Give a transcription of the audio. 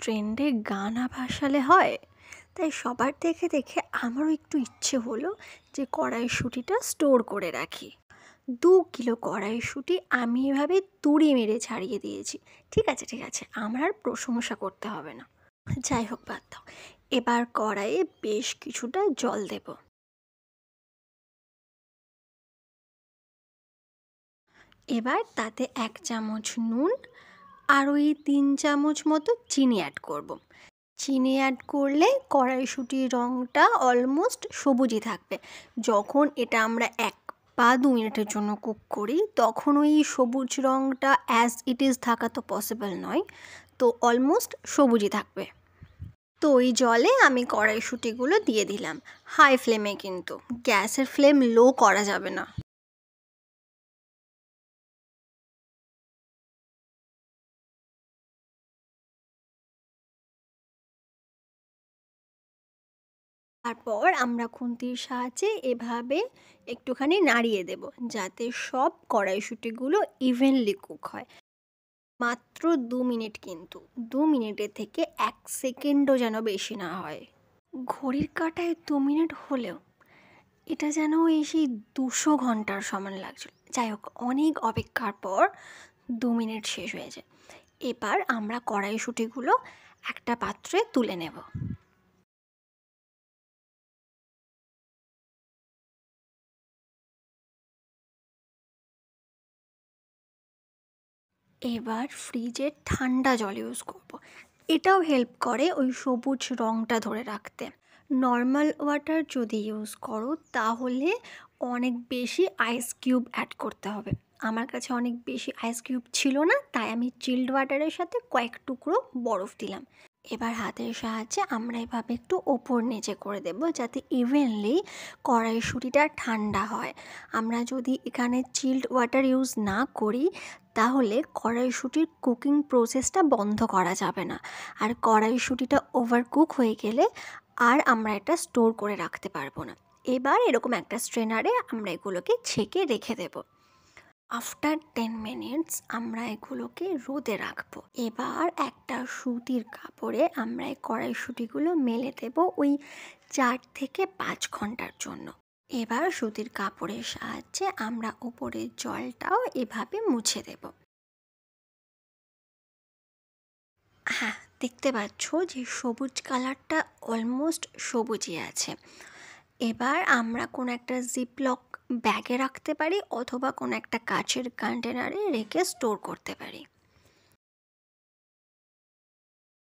ট্রেন্ডে গান না ভাসালে হয়? তাই সবার দেখে দেখে আমারও একটু ইচ্ছে হলো যে কড়াইশুঁটিটা স্টোর করে রাখি। 2 কিলো কড়াইশুঁটি আমি এভাবে তুড়ি মেরে ছাড়িয়ে দিয়েছি। ঠিক আছে ঠিক আছে, আমার আর প্রশংসা করতে হবে না। যাই হোক, বাদ দাও। এবার কড়াইয়ে বেশ কিছুটা জল দেব। এবার তাতে 1 চামচ নুন আর ওই 3 চামচ মতো চিনি অ্যাড করব। চিনি অ্যাড করলে কড়াইশুঁটির রঙটা অলমোস্ট সবুজই থাকবে। যখন এটা আমরা 1 বা 2 মিনিটের জন্য কুক করি তখন ওই সবুজ রঙটা অ্যাজ ইট ইজ থাকা তো পসিবল নয়, তো অলমোস্ট সবুজই থাকবে। তো ওই জলে আমি কড়াইশুঁটিগুলো দিয়ে দিলাম, হাই ফ্লেমে, কিন্তু গ্যাসের ফ্লেম লো করা যাবে না। তারপর আমরা খুন্তির সাহায্যে এভাবে একটুখানি নাড়িয়ে দেব, যাতে সব কড়াইশুঁটিগুলো ইভেনলি কুক হয়। মাত্র 2 মিনিট, কিন্তু 2 মিনিটের থেকে 1 সেকেন্ডও যেন বেশি না হয়। ঘড়ির কাঁটায় 2 মিনিট হলেও এটা যেন এই সেই 200 ঘন্টার সমান লাগছিল। যাই হোক, অনেক অপেক্ষার পর 2 মিনিট শেষ হয়ে যায়। এবার আমরা কড়াইশুঁটিগুলো একটা পাত্রে তুলে নেব। এবার ফ্রিজে ঠান্ডা জল ইউজ করব। এটাও হেল্প করে ওই সবুজ রঙটা ধরে রাখতে। নর্মাল ওয়াটার যদি ইউজ করো তাহলে অনেক বেশি আইস কিউব অ্যাড করতে হবে। আমার কাছে অনেক বেশি আইস কিউব ছিল না, তাই আমি চিল্ড ওয়াটারের সাথে কয়েক টুকরো বরফ দিলাম। এবার হাতের সাহায্যে আমরা এভাবে একটু ওপর নিচে করে দেব, যাতে ইভেনলি কড়াইশুঁটিটা ঠান্ডা হয়। আমরা যদি এখানে চিল্ড ওয়াটার ইউজ না করি তাহলে কড়াইশুঁটির কুকিং প্রসেসটা বন্ধ করা যাবে না, আর কড়াইশুঁটিটা ওভার কুক হয়ে গেলে আর আমরা এটা স্টোর করে রাখতে পারবো না। এবার এরকম একটা স্ট্রেনারে আমরা এগুলোকে ছেঁকে রেখে দেবো। আফটার 10 মিনিটস আমরা এগুলোকে রোদে রাখবো। এবার একটা সুতির কাপড়ে আমরা এই কড়াইশুঁটিগুলো মেলে দেবো ওই 4 থেকে 5 ঘন্টার জন্য। এবার সুতির কাপড়ের সাহায্যে আমরা ওপরের জলটাও এভাবে মুছে দেব। হ্যাঁ, দেখতে পাচ্ছ যে সবুজ কালারটা অলমোস্ট সবুজই আছে। এবার আমরা কোনো একটা জিপলক ব্যাগে রাখতে পারি অথবা কোনো একটা কাচের কন্টেনারে রেখে স্টোর করতে পারি।